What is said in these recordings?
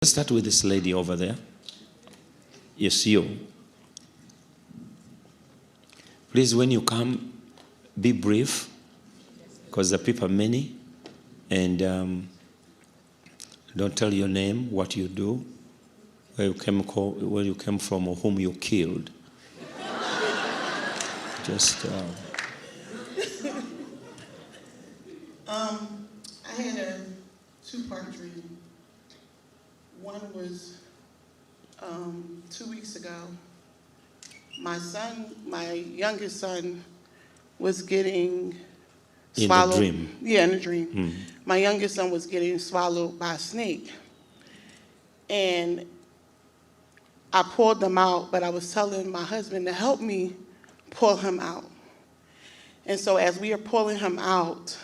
Let's start with this lady over there. Yes, you. Please, when you come, be brief, because the people are many, and don't tell your name, what you do, where you came from, or whom you killed. Just. I had a two-part dream. One was 2 weeks ago. My youngest son, was getting swallowed. In the dream? Yeah, in the dream. My youngest son was getting swallowed by a snake. And I pulled them out, but I was telling my husband to help me pull him out. And so as we are pulling him out,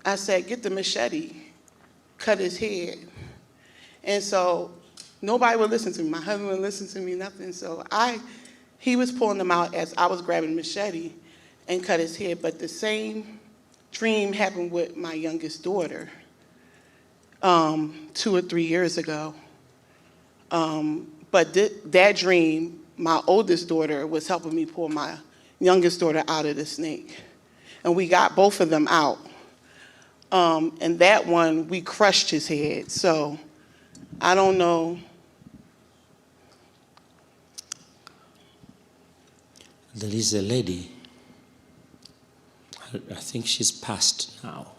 I said, get the machete, cut his head. And so nobody would listen to me. My husband wouldn't listen to me, nothing. So he was pulling them out as I was grabbing the machete and cut his head. But the same dream happened with my youngest daughter 2 or 3 years ago. But that dream, my oldest daughter was helping me pull my youngest daughter out of the snake. And we got both of them out. And that one, we crushed his head. So I don't know. There is a lady, I think she's passed now.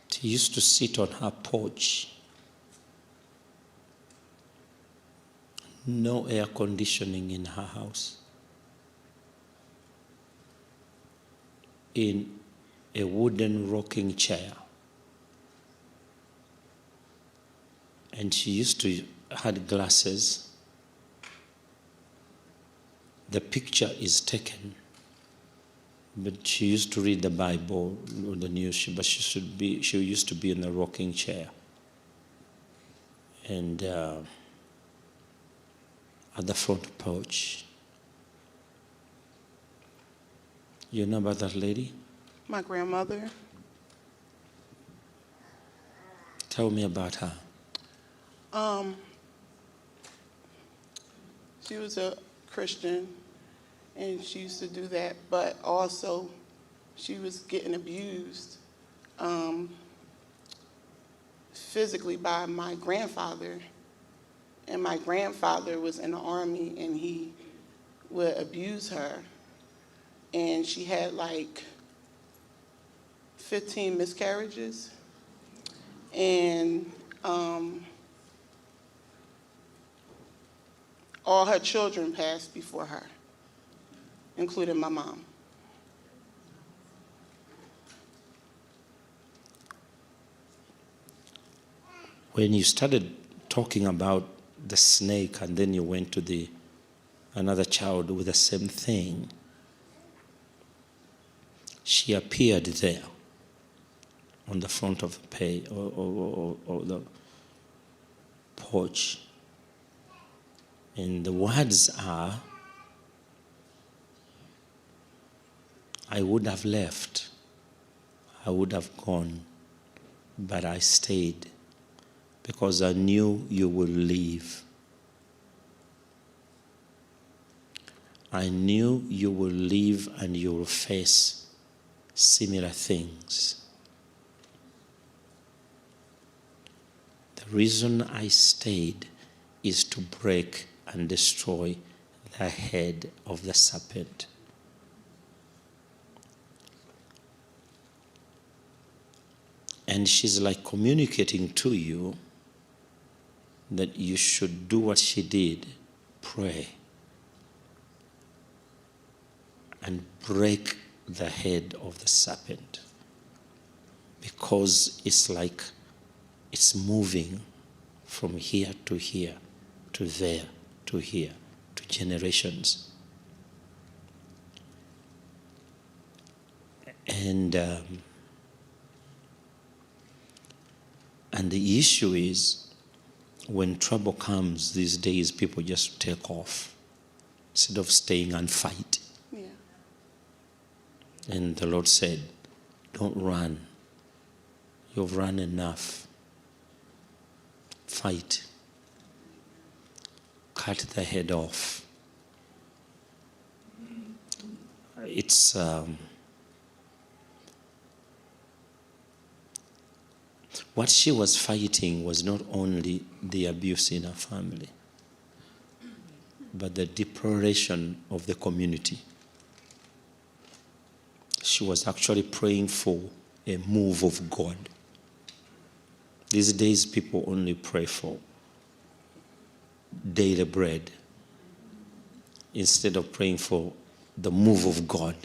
She used to sit on her porch. No air conditioning in her house. In a wooden rocking chair. And she used to had glasses. The picture is taken, but she used to read the Bible or the news, but she used to be in a rocking chair. And at the front porch. You know about that lady? My grandmother. Tell me about her. She was a Christian, and she used to do that, but also she was getting abused physically by my grandfather. And my grandfather was in the army, and he would abuse her. And she had like 15 miscarriages. And all her children passed before her, including my mom. When you started talking about the snake and then you went to another child with the same thing, she appeared there on the front of the or the porch. And the words are, I would have left, I would have gone, but I stayed because I knew you would leave. I knew you will leave and you will face similar things. The reason I stayed is to break and destroy the head of the serpent. And she's like communicating to you that you should do what she did, pray and break the head of the serpent, because it's like it's moving from here to here, to there, to here, to generations. And the issue is, when trouble comes these days, people just take off instead of staying and fight. Yeah. And the Lord said, don't run. You've run enough. fight. Cut the head off. It's what she was fighting was not only the abuse in her family, but the deploration of the community. She was actually praying for a move of God. These days, people only pray for daily bread instead of praying for the move of God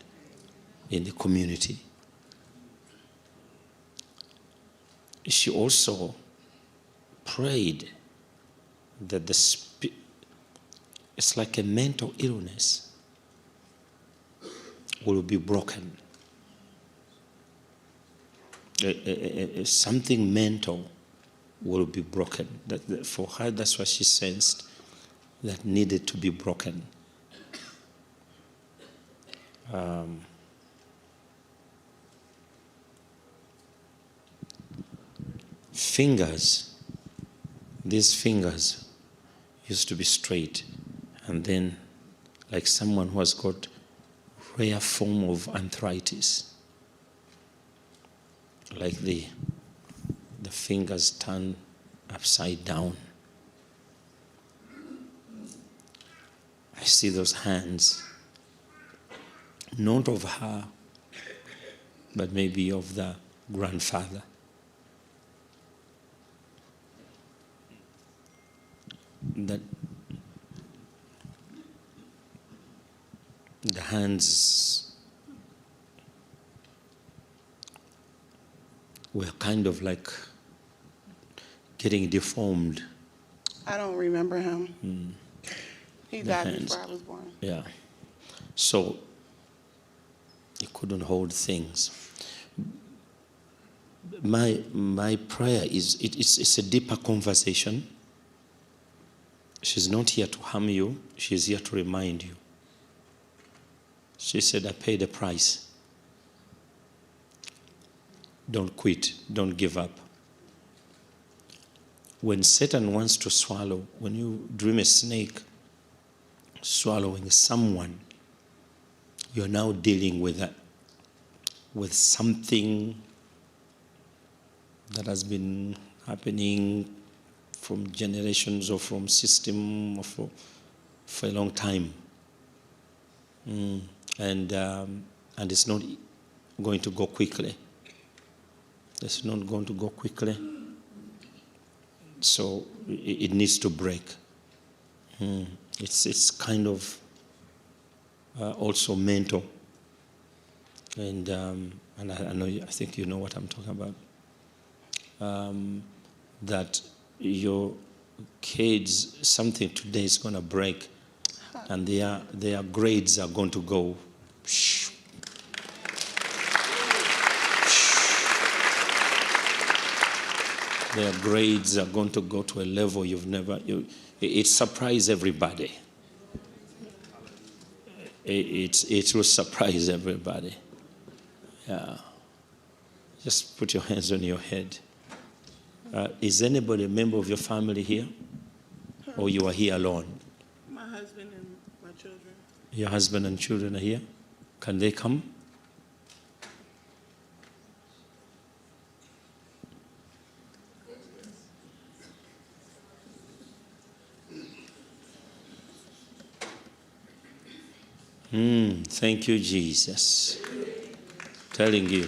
in the community. She also prayed that it's like a mental illness will be broken. Something mental will be broken. For her, that's what she sensed that needed to be broken. These fingers used to be straight, and then like someone who has got rare form of arthritis, like the fingers turn upside down. I see those hands, not of her, but maybe of the grandfather. That the hands were kind of like getting deformed. I don't remember him. He died before I was born. Yeah. So he couldn't hold things. My prayer is it's a deeper conversation. She's not here to harm you. She's here to remind you. She said, I paid the price. Don't quit. Don't give up. When Satan wants to swallow, when you dream a snake swallowing someone, you're now dealing with something that has been happening from generations or from system or for a long time. And it's not going to go quickly. It's not going to go quickly. So it needs to break. It's kind of also mental. And I know, I think you know what I'm talking about. That your kids, something today is going to break, and their grades are going to go. Their grades are going to go to a level it surprised everybody. It will surprise everybody. Yeah. Just put your hands on your head. Is anybody a member of your family here? Or you are here alone? My husband and my children. Your husband and children are here? Can they come? Thank you, Jesus. Telling you.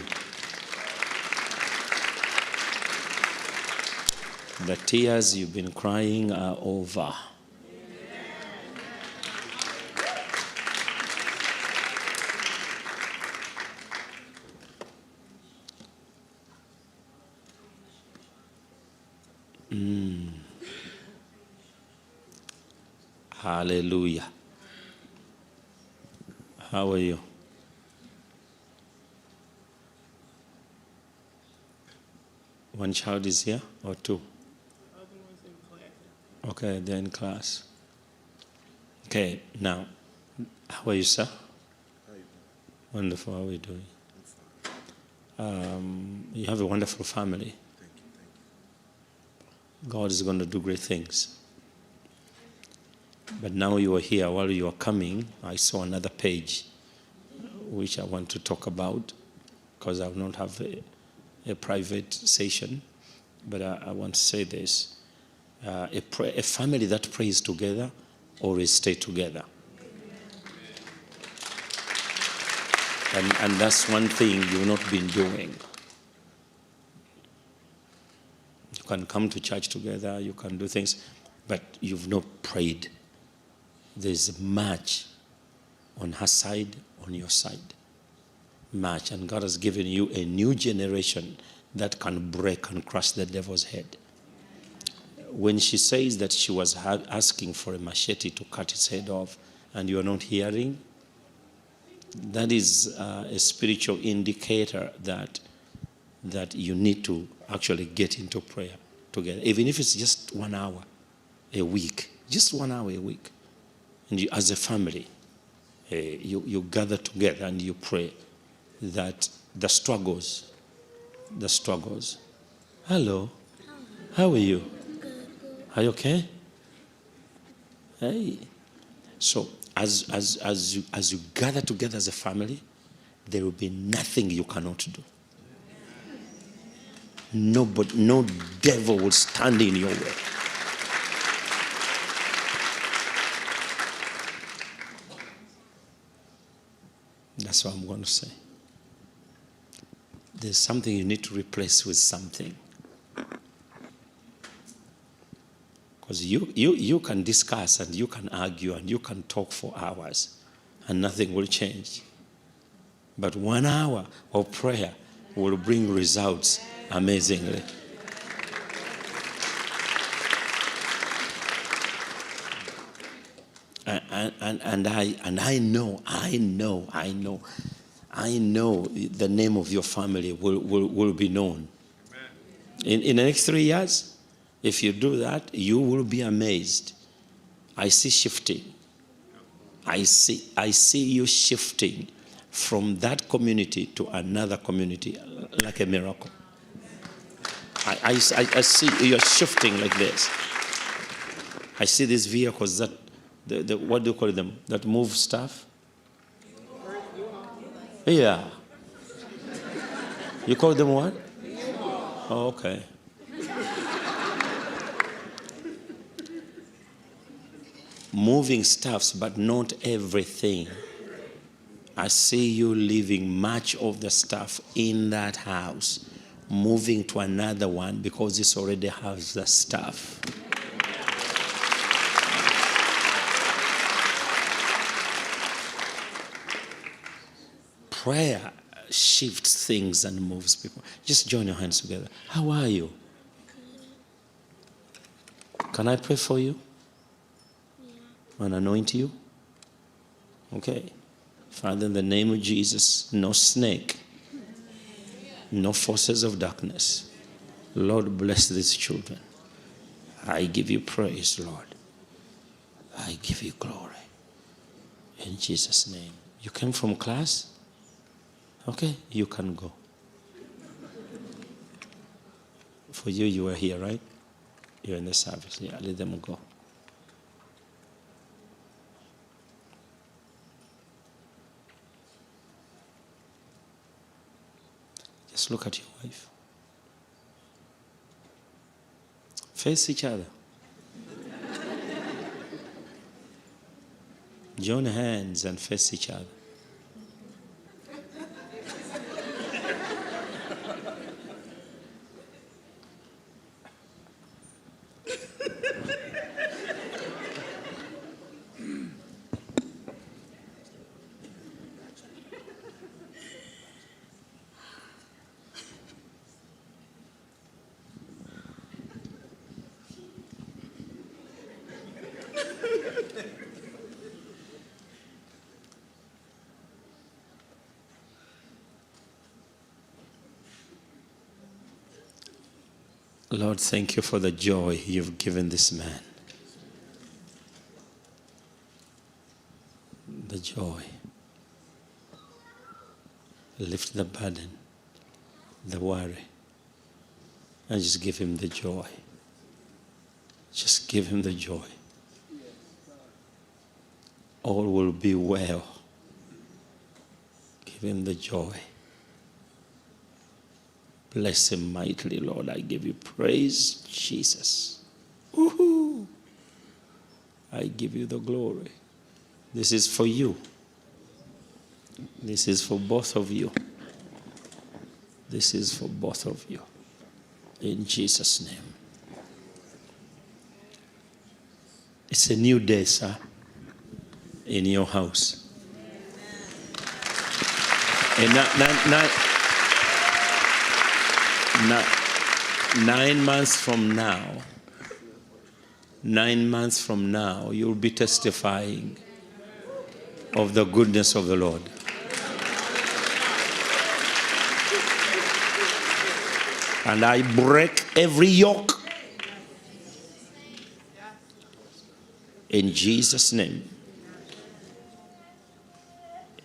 The tears you've been crying are over. Hallelujah. How are you? One child is here or two? The other one's in class. Okay, they're in class. Okay, now, how are you, sir? How are you doing? Wonderful, how are you doing? I'm fine. You have a wonderful family. Thank you. God is going to do great things. But now you are here, while you are coming, I saw another page which I want to talk about, because I will not have a private session, but I want to say this. A family that prays together always stay together. And that's one thing you've not been doing. You can come to church together, you can do things, but you've not prayed. There's much on her side, on your side. Much. And God has given you a new generation that can break and crush the devil's head. When she says that she was asking for a machete to cut its head off, and you are not hearing, that is a spiritual indicator that you need to actually get into prayer together, even if it's just 1 hour a week, just 1 hour a week. And you, as a family, you gather together and you pray that the struggles. Hello, how are you? Are you okay? Hey. So as you gather together as a family, there will be nothing you cannot do. Nobody, no devil will stand in your way. That's what I'm going to say. There's something you need to replace with something. Because you can discuss and you can argue and you can talk for hours and nothing will change. But 1 hour of prayer will bring results amazingly. And I know the name of your family will be known. In the next 3 years, if you do that, you will be amazed. I see shifting. I see you shifting from that community to another community like a miracle. I see you're shifting like this. I see these vehicles that, what do you call them, that move stuff? Yeah. You call them what? Oh, okay. Moving stuffs, but not everything. I see you leaving much of the stuff in that house, moving to another one because this already has the stuff. Prayer shifts things and moves people. Just join your hands together. How are you? Can I pray for you? And anoint you? Okay. Father, in the name of Jesus, no snake, no forces of darkness. Lord, bless these children. I give you praise, Lord. I give you glory. In Jesus' name. You came from class? Okay, you can go. For you, you were here, right? You're in the service. Yeah, let them go. Just look at your wife. Face each other. Join hands and face each other. Lord, thank you for the joy you've given this man. The joy. Lift the burden, the worry, and just give him the joy. Just give him the joy. All will be well. Give him the joy. Bless him mightily, Lord. I give you praise, Jesus. Woohoo! I give you the glory. This is for you. This is for both of you. This is for both of you. In Jesus' name. It's a new day, sir, in your house. And 9 months from now, you'll be testifying of the goodness of the Lord. And I break every yoke in Jesus' name.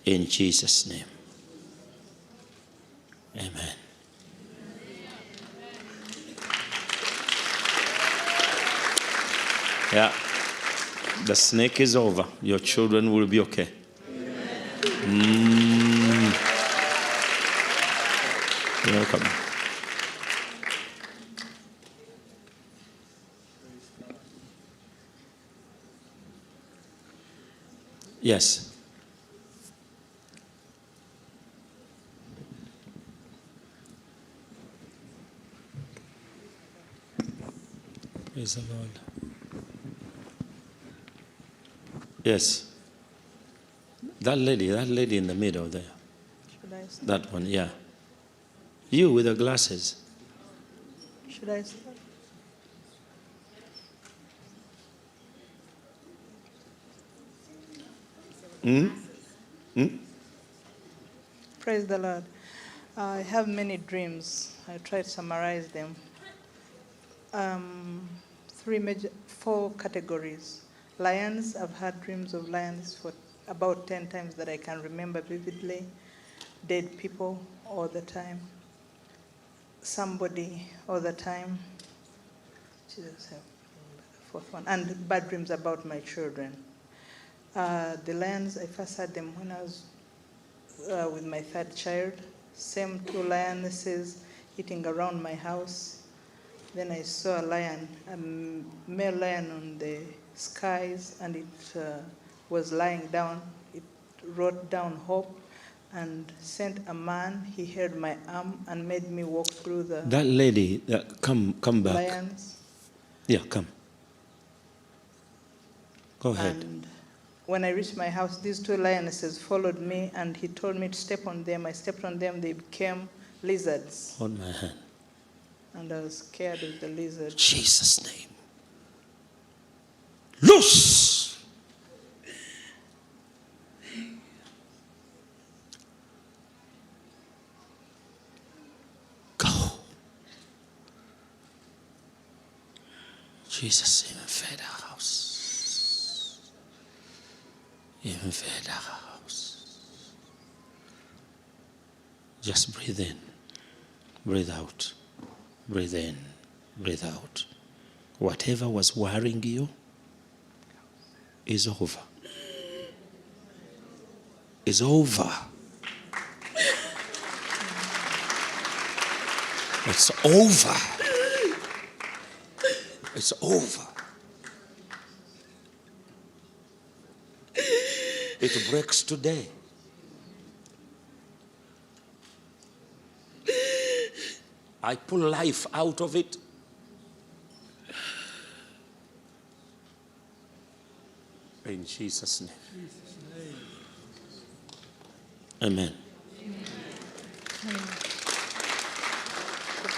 In Jesus' name. Amen. Yeah. The snake is over. Your children will be okay. You're welcome. Yes. Praise the Lord. Yes. That lady in the middle there. Should I start? That one, yeah. You with the glasses. Should I start? Praise the Lord. I have many dreams. I try to summarize them. 4 categories. Lions, I've had dreams of lions for about 10 times that I can remember vividly. Dead people all the time. Somebody all the time. Jesus help me, the 4th one. And bad dreams about my children. The lions, I first had them when I was with my 3rd child. Same 2 lionesses eating around my house. Then I saw a lion, a male lion on the skies, and it was lying down. It wrote down hope and sent a man. He held my arm and made me walk through the That lady, come back. lions. Yeah, come. Go ahead. And when I reached my house, these 2 lionesses followed me, and he told me to step on them. I stepped on them. They became lizards. Hold my hand. And I was scared of the lizards. Jesus' name. Loose. Go. Jesus even fed our house. Even fed our house. Just breathe in. Breathe out. Breathe in, breathe out. Whatever was worrying you is over. Is over. It's over. It's over. It breaks today. I pull life out of it. In Jesus' name. Amen.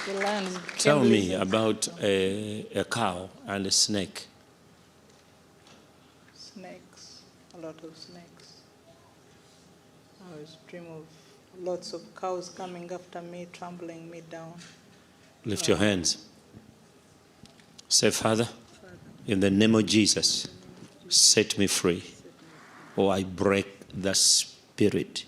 The lions became Tell me lizards. about a cow and a snake. Snakes, a lot of snakes. I was dreaming of lots of cows coming after me, trampling me down. Lift your hands. Say, Father, in the name of Jesus, set me free, or I break the spirit.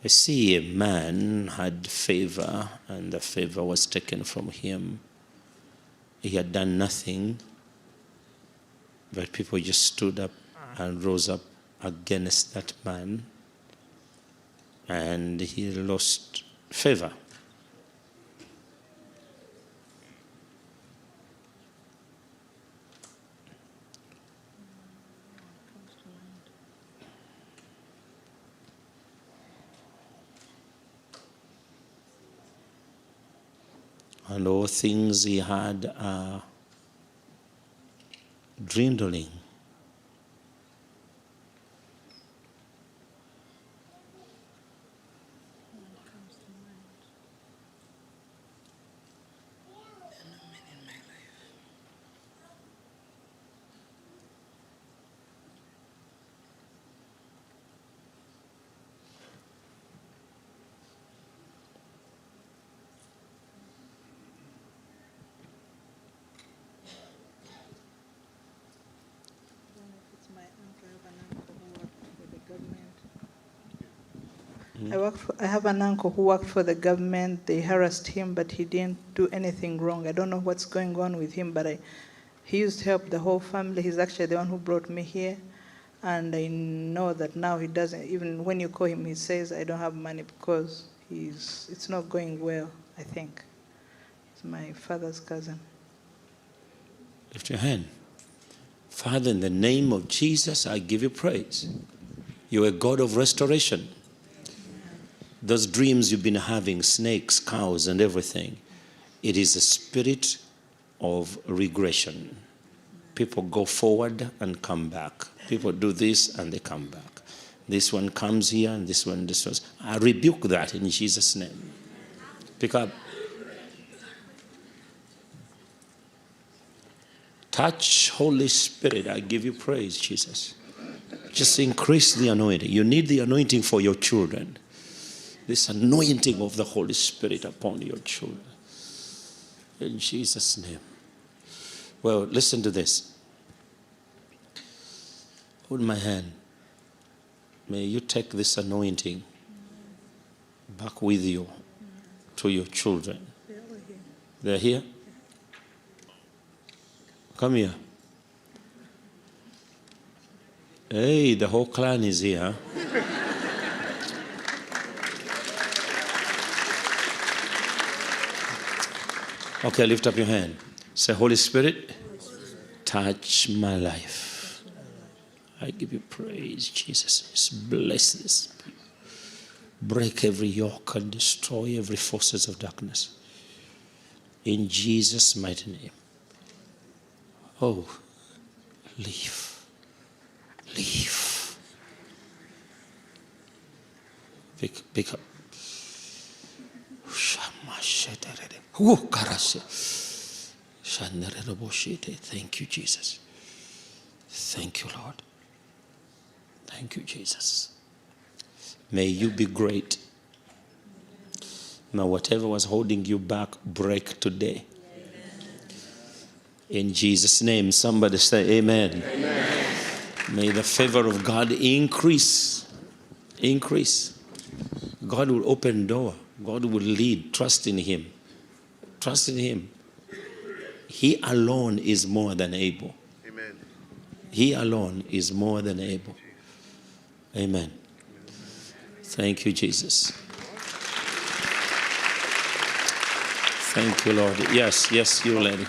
I see a man had favor, and the favor was taken from him. He had done nothing, but people just stood up and rose up against that man, and he lost favor. And all things he had are dwindling. I have an uncle who worked for the government. They harassed him, but he didn't do anything wrong. I don't know what's going on with him, but he used to help the whole family. He's actually the one who brought me here. And I know that now he doesn't, even when you call him, he says, I don't have money because it's not going well, I think. He's my father's cousin. Lift your hand. Father, in the name of Jesus, I give you praise. You're a God of restoration. Those dreams you've been having, snakes, cows, and everything, it is a spirit of regression. People go forward and come back. People do this and they come back. This one comes here and this one. I rebuke that in Jesus' name. Pick up. Touch, Holy Spirit. I give you praise, Jesus. Just increase the anointing. You need the anointing for your children. This anointing of the Holy Spirit upon your children. In Jesus' name. Well, listen to this. Hold my hand. May you take this anointing back with you to your children. They're here? Come here. Hey, the whole clan is here. Okay, lift up your hand. Say, Holy Spirit, touch my life. I give you praise, Jesus. Just bless this. Break every yoke and destroy every forces of darkness. In Jesus' mighty name. Oh, leave. Leave. Pick up. Thank you, Jesus. Thank you, Lord. Thank you, Jesus. May you be great. Now, whatever was holding you back, break today. In Jesus' name, somebody say amen. Amen. May the favor of God increase. Increase. God will open door. God will lead. Trust in Him. Trust in Him. He alone is more than able. Amen. He alone is more than able. Amen. Thank you, Jesus. Thank you, Lord. Yes, you lady.